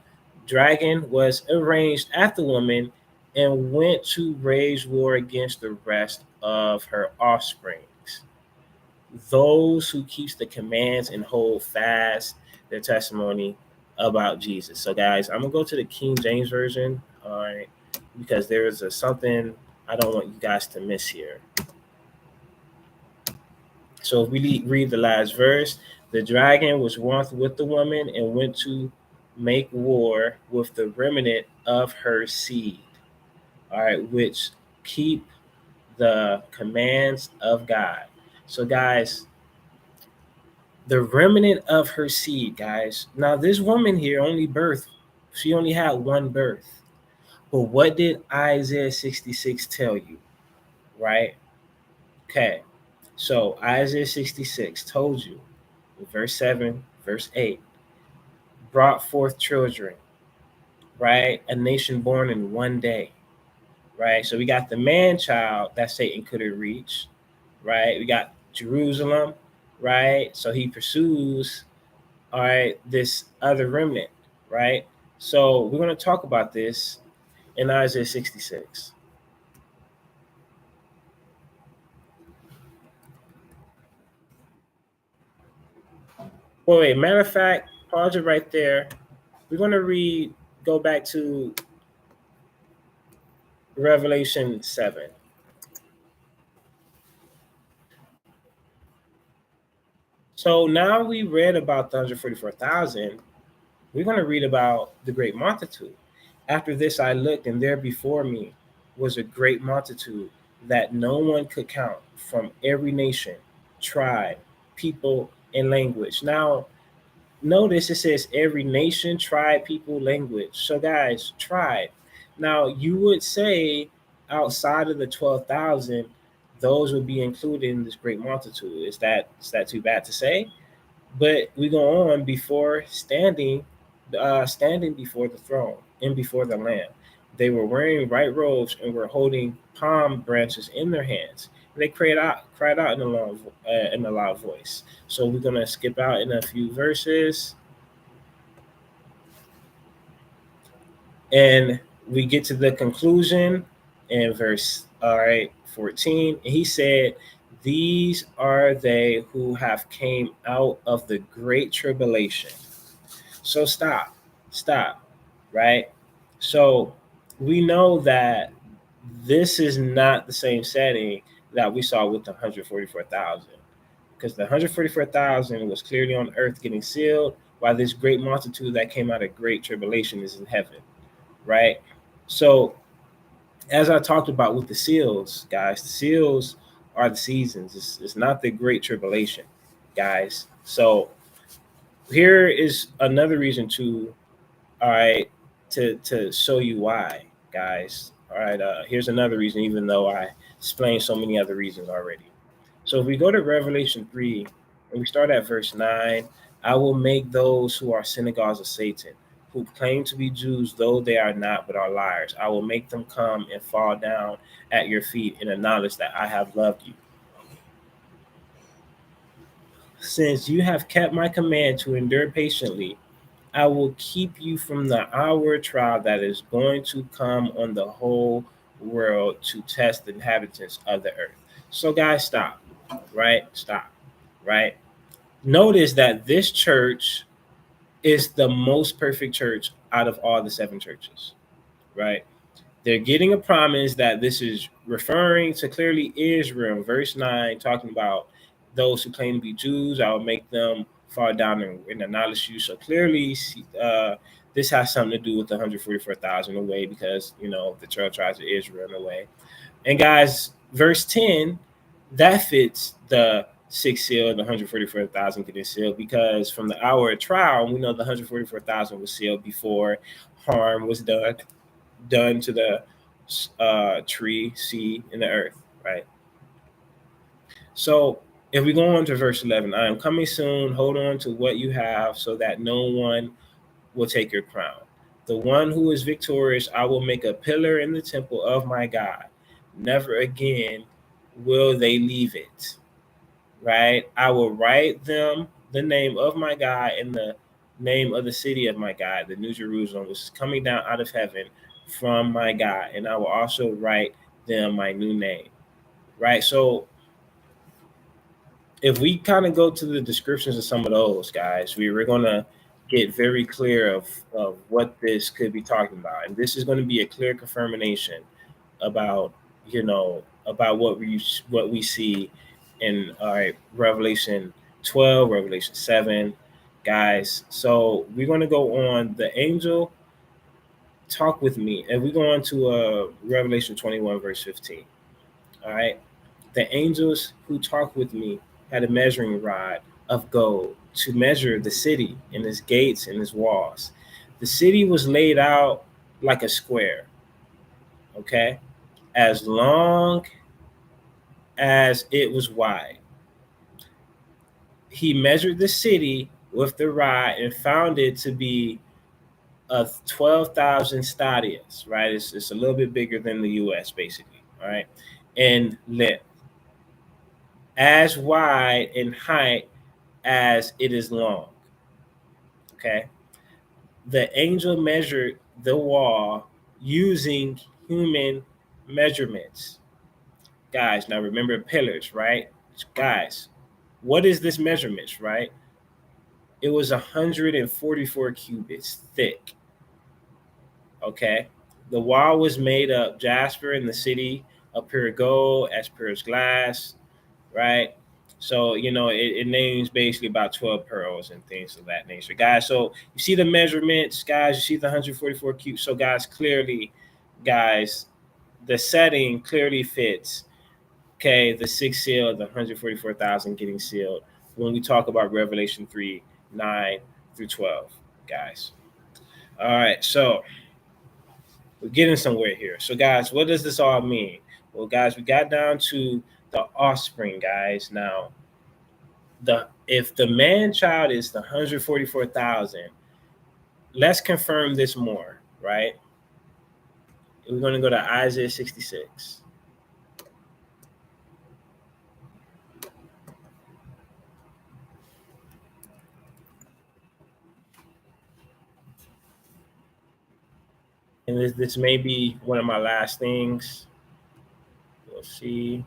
A: dragon was arranged at the woman and went to wage war against the rest of her offsprings, those who keeps the commands and hold fast their testimony about Jesus. So, guys, I'm gonna go to the King James version, all right, because there is something I don't want you guys to miss here. So, if we read the last verse, the dragon was wroth with the woman and went to make war with the remnant of her seed, all right, which keep the commands of God. So, guys, the remnant of her seed, guys. Now, this woman here only birthed, she only had one birth. But what did Isaiah 66 tell you? Right? Okay. So Isaiah 66 told you, verse 7, verse 8, brought forth children, right? A nation born in one day, right? So we got the man child that Satan couldn't reach, right? We got Jerusalem, right? So he pursues, all right, this other remnant, right? So we're going to talk about this in Isaiah 66. Wait, matter of fact, pause it right there. We're going to go back to Revelation 7. So now we read about the 144,000. We're going to read about the great multitude. After this, I looked, and there before me was a great multitude that no one could count, from every nation, tribe, people, and language. Now, notice it says every nation, tribe, people, language. So, guys, tribe. Now, you would say outside of the 12,000, those would be included in this great multitude. Is that too bad to say? But we go on before standing before the throne and before the Lamb. They were wearing white robes and were holding palm branches in their hands. They cried out in a loud voice. So we're gonna skip out in a few verses, and we get to the conclusion in verse 14. And he said, "These are they who have came out of the great tribulation." So stop, right? So we know that this is not the same setting that we saw with the 144,000, because the 144,000 was clearly on earth getting sealed, while this great multitude that came out of great tribulation is in heaven, right? So as I talked about with the seals, guys, the seals are the seasons. It's not the great tribulation, guys. So here is another reason to, all right, to show you why, guys. All right, here's another reason, even though I explained so many other reasons already. So if we go to Revelation 3 and we start at verse 9, I will make those who are synagogues of Satan, who claim to be Jews, though they are not, but are liars. I will make them come and fall down at your feet in the knowledge that I have loved you. Since you have kept my command to endure patiently, I will keep you from the hour trial that is going to come on the whole world to test the inhabitants of the earth. So, guys, stop, right? Stop, right? Notice that this church is the most perfect church out of all the 7 churches, right? They're getting a promise that this is referring to clearly Israel. Verse 9, talking about those who claim to be Jews, I will make them fall down and acknowledge you. So clearly, this has something to do with the 144,000 away, because, the 12 tribes of Israel in a way. And guys, verse 10, that fits the sixth seal, the 144,000 getting sealed, because from the hour of trial, we know the 144,000 was sealed before harm was done to the tree, sea, and the earth, right? So if we go on to verse 11, I am coming soon. Hold on to what you have so that no one will take your crown. The one who is victorious, I will make a pillar in the temple of my God. Never again will they leave it, right? I will write them the name of my God and the name of the city of my God, the New Jerusalem, which is coming down out of heaven from my God. And I will also write them my new name, right? So if we kind of go to the descriptions of some of those guys, we're going to get very clear of what this could be talking about. And this is going to be a clear confirmation about, about what we see in Revelation 12, Revelation 7, guys. So we're going to go on the angel talk with me, and we go on to Revelation 21 verse 15. All right. The angels who talked with me had a measuring rod of gold to measure the city and its gates and its walls. The city was laid out like a square, okay, as long as it was wide. He measured the city with the rod and found it to be of 12,000 stadias, right? It's a little bit bigger than the US, basically, all right, and length, as wide in height as it is long. Okay. The angel measured the wall using human measurements. Guys, now remember pillars, right? Guys, what is this measurements, right? It was 144 cubits thick. Okay. The wall was made of jasper, and the city of pure gold, as pure as glass, right? So, it names basically about 12 pearls and things of that nature, guys. So you see the measurements, guys, you see the 144 cubes. So, guys, clearly, guys, the setting clearly fits, okay, the sixth seal, the 144,000 getting sealed when we talk about Revelation 3, 9 through 12, guys. All right, so we're getting somewhere here. So, guys, what does this all mean? Well, guys, we got down to the offspring, guys. Now, if the man child is the 144,000, let's confirm this more, right? We're going to go to Isaiah 66. And this may be one of my last things. We'll see.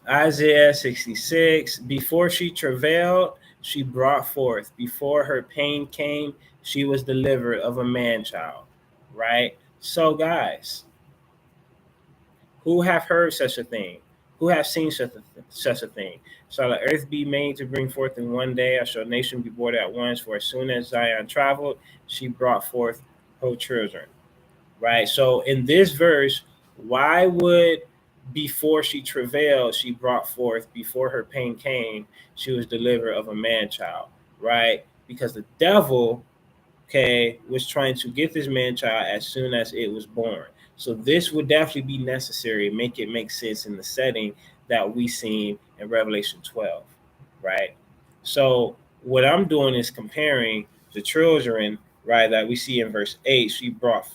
A: Isaiah 66. Before she travailed, she brought forth. Before her pain came, she was delivered of a man child, right? So, guys, who have heard such a thing? Who have seen such a thing? Shall the earth be made to bring forth in one day, or shall nation be born at once? For as soon as Zion traveled, she brought forth her children. Right? So in this verse, why would before she travailed, she brought forth, before her pain came, she was delivered of a man child, right? Because the devil, okay, was trying to get this man child as soon as it was born. So this would definitely be necessary, make it make sense in the setting that we seen in Revelation 12, right? So what I'm doing is comparing the children, right, that we see in verse 8. She brought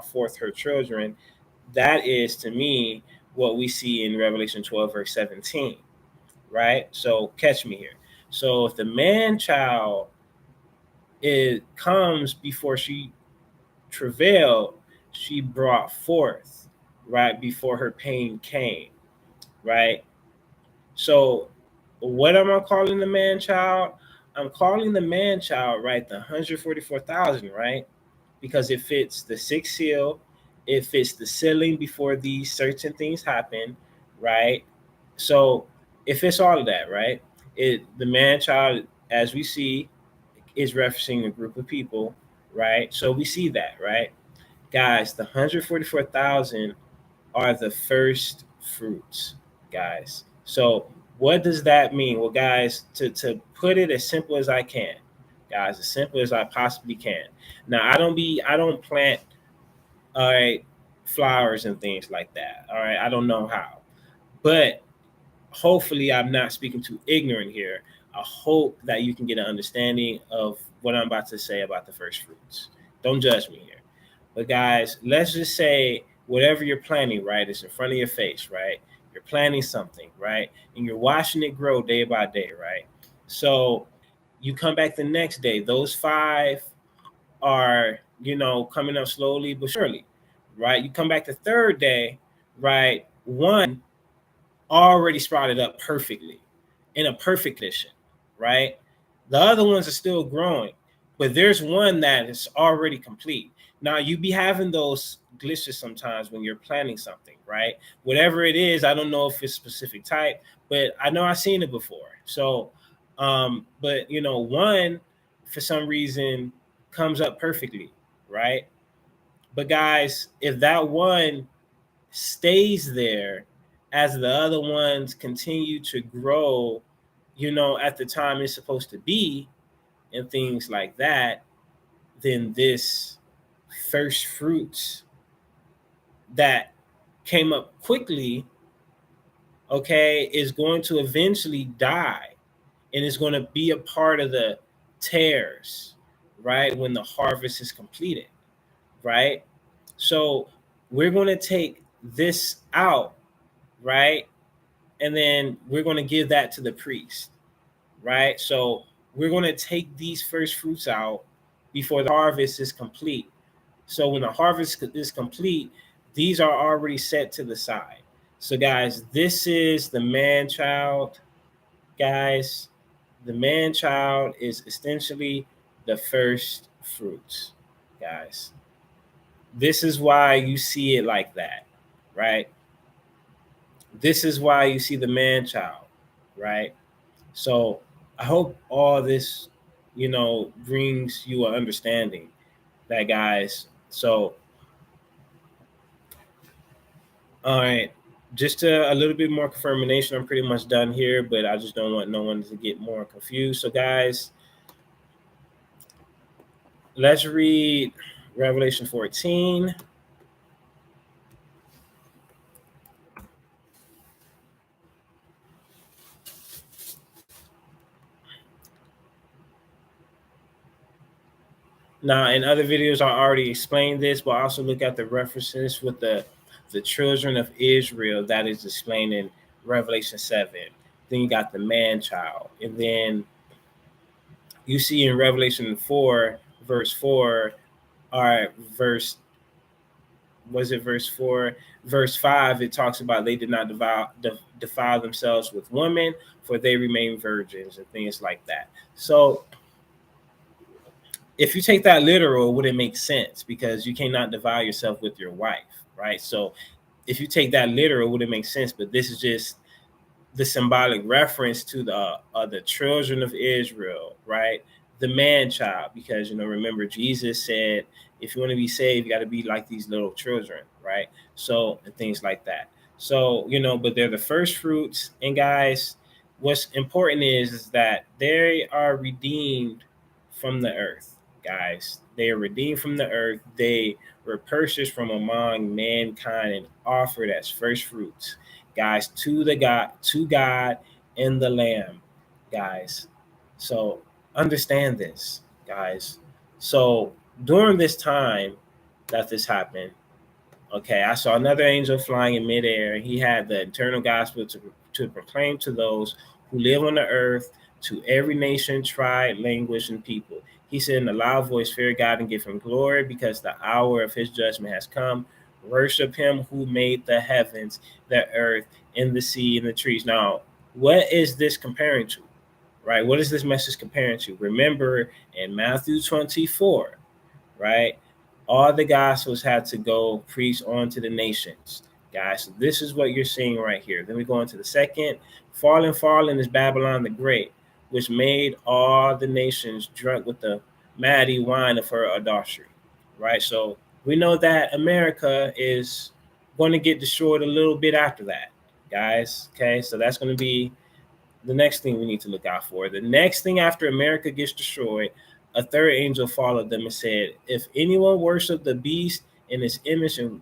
A: forth her children. That is to me what we see in Revelation 12, verse 17, right? So catch me here. So if the man child, it comes before she travailed, she brought forth, right, before her pain came, right? So What am I calling the man child? I'm calling the man child, right? The 144,000, right? Because it fits the sixth seal, it fits the sealing before these certain things happen, right? So it fits all of that, right? The man child, as we see, is referencing a group of people, right? So we see that, right? Guys, the 144,000 are the first fruits, guys. So what does that mean? Well, guys, to put it as simple as I can, guys, as simple as I possibly can. Now I don't plant, all right, flowers and things like that. All right. I don't know how. But hopefully I'm not speaking too ignorant here. I hope that you can get an understanding of what I'm about to say about the first fruits. Don't judge me here. But guys, let's just say whatever you're planting, right, is in front of your face, right? You're planting something, right? And you're watching it grow day by day, right? So you come back the next day, those five are, coming up slowly but surely, right? You come back the third day, right? One already sprouted up perfectly in a perfect condition, right? The other ones are still growing, but there's one that is already complete. Now you be having those glitches sometimes when you're planning something, right? Whatever it is, I don't know if it's specific type, but I know I've seen it before. So, but one for some reason comes up perfectly, right? But guys, if that one stays there as the other ones continue to grow, at the time it's supposed to be, and things like that, then this first fruits that came up quickly, okay, is going to eventually die and is going to be a part of the tares, right, when the harvest is completed, right? So we're going to take this out, right? And then we're going to give that to the priest, right? So we're going to take these first fruits out before the harvest is complete. So when the harvest is complete, these are already set to the side. So guys, this is the man child. Guys, the man child is essentially the first fruits, guys. This is why you see it like that, right? This is why you see the man child, right? So I hope all this, brings you an understanding that, guys. So, all right, just a little bit more confirmation. I'm pretty much done here, but I just don't want no one to get more confused. So, guys, let's read Revelation 14. Now, in other videos, I already explained this, but also look at the references with the children of Israel that is explained in Revelation 7. Then you got the man child. And then you see in Revelation 4, verse 4, or verse 4? Verse 5, it talks about they did not defile themselves with women, for they remain virgins and things like that. So if you take that literal, it wouldn't make sense because you cannot defile yourself with your wife, right? So if you take that literal, it wouldn't make sense. But this is just the symbolic reference to the children of Israel, right? The man child, because remember Jesus said, if you want to be saved, you got to be like these little children, right? So and things like that. So but they're the first fruits, and guys, what's important is that they are redeemed from the earth, guys. They are redeemed from the earth. They were purchased from among mankind and offered as first fruits, guys, to God and the Lamb, guys. So understand this, guys. So during this time that this happened, okay, I saw another angel flying in midair. He had the eternal gospel to proclaim to those who live on the earth, to every nation, tribe, language, and people. He said in a loud voice, fear God and give him glory, because the hour of his judgment has come. Worship him who made the heavens, the earth, and the sea, and the trees. Now, What is this comparing to? Right? What is this message comparing to? Remember in Matthew 24, right? All the gospels had to go preach on to the nations, guys. So this is what you're seeing right here. Then we go into the second. Fallen is Babylon the Great, which made all the nations drunk with the maddy wine of her adultery, right? So we know that America is going to get destroyed a little bit after that, guys. Okay, so that's going to be the next thing we need to look out for. The next thing after America gets destroyed, a third angel followed them and said, if anyone worship the beast in its image and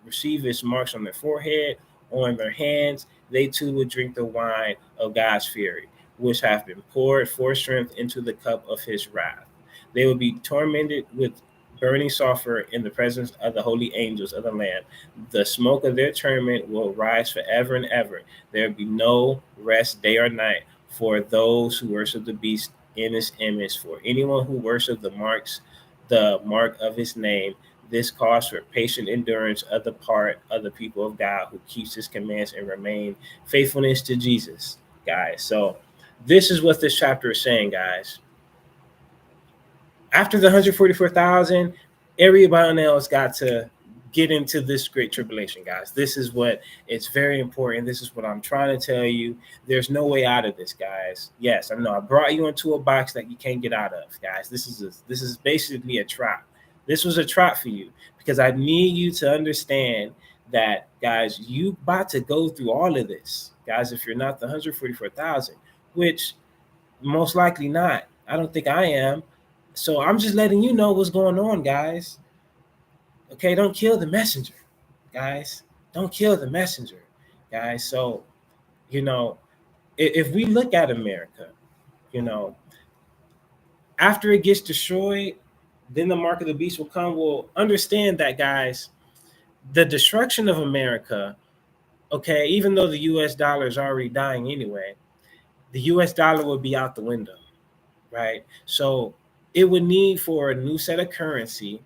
A: receive its marks on their forehead or on their hands, they too will drink the wine of God's fury, which hath been poured for strength into the cup of his wrath. They will be tormented with burning sulfur in the presence of the holy angels of the Lamb. The smoke of their torment will rise forever and ever. There will be no rest day or night for those who worship the beast in his image. For anyone who worships the mark of his name, this calls for patient endurance of the part of the people of God who keeps his commands and remain faithfulness to Jesus, guys. So this is what this chapter is saying, guys. After the 144,000, everybody else got to get into this great tribulation, guys. This is what it's very important. This is what I'm trying to tell you. There's no way out of this, guys. Yes, I know I brought you into a box that you can't get out of, guys. This is basically a trap. This was a trap for you because I need you to understand that, guys, you about to go through all of this, guys. If you're not the 144,000, which most likely not, I don't think I am. So I'm just letting you know what's going on, guys. Okay, don't kill the messenger, guys. Don't kill the messenger, guys. So, you know, if we look at America, you know, after it gets destroyed, then the mark of the beast will come. We'll understand that, guys, the destruction of America, okay, even though the US dollar is already dying anyway, the US dollar will be out the window, right? So it would need for a new set of currency.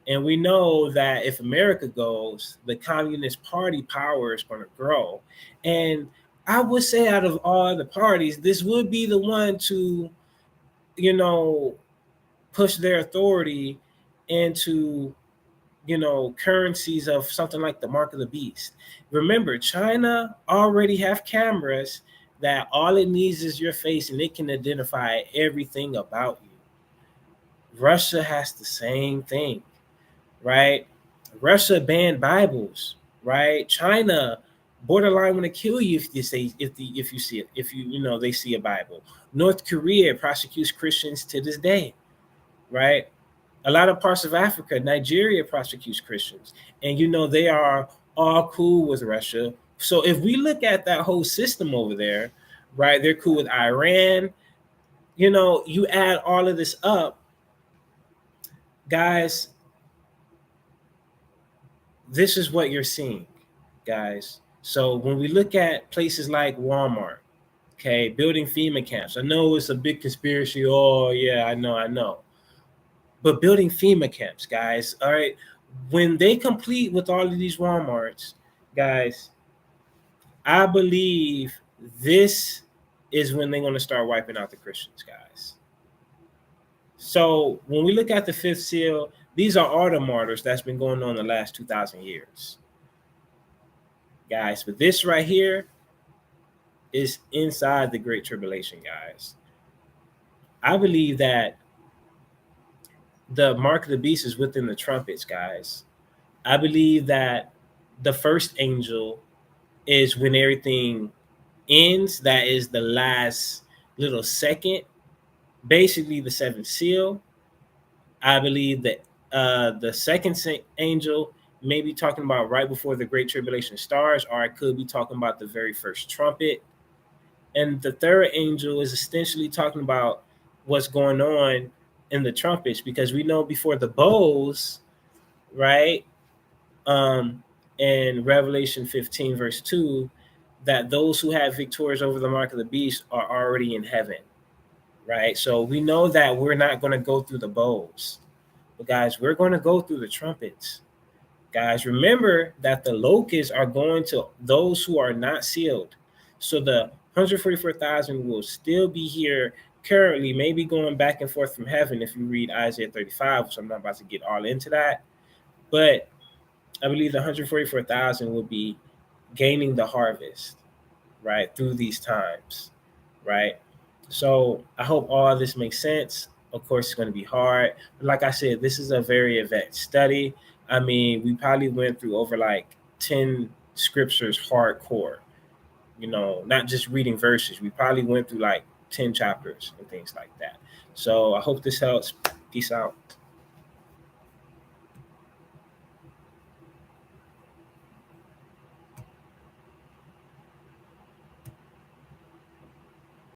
A: And we know that if America goes, the Communist Party power is going to grow. And I would say out of all the parties, this would be the one to, you know, push their authority into, you know, currencies of something like the mark of the beast. Remember, China already have cameras that all it needs is your face and it can identify everything about you. Russia has the same thing, right? Russia banned Bibles, right? China borderline want to kill you if you say if you see it, if you know they see a Bible. North Korea prosecutes Christians to this day, right? A lot of parts of Africa, Nigeria prosecutes Christians, and you know they are all cool with Russia. So if we look at that whole system over there, right, they're cool with Iran. You know, you add all of this up, guys, this is what you're seeing, guys. So when we look at places like Walmart, okay, building FEMA camps, I know it's a big conspiracy. Oh, yeah, I know. But building FEMA camps, guys, all right, when they complete with all of these Walmarts, guys, I believe this is when they're going to start wiping out the Christians, guys. So when we look at the fifth seal, these are all the martyrs that's been going on the last 2,000 years, guys. But this right here is inside the Great Tribulation, guys. I believe that the mark of the beast is within the trumpets, guys. I believe that the first angel is when everything ends. That is the last little second, basically the seventh seal. I believe that the second angel may be talking about right before the Great Tribulation starts, or I could be talking about the very first trumpet. And the third angel is essentially talking about what's going on in the trumpets, because we know before the bowls, right? In Revelation 15, verse 2, that those who have victories over the mark of the beast are already in heaven, right? So we know that we're not going to go through the bowls. But guys, we're going to go through the trumpets. Guys, remember that the locusts are going to those who are not sealed. So the 144,000 will still be here currently, maybe going back and forth from heaven if you read Isaiah 35, which I'm not about to get all into that. But I believe the 144,000 will be gaining the harvest, right, through these times, right? So I hope all this makes sense. Of course, it's going to be hard. But like I said, this is a very advanced study. I mean, we probably went through over like 10 scriptures hardcore, not just reading verses. We probably went through like 10 chapters and things like that. So I hope this helps. Peace out.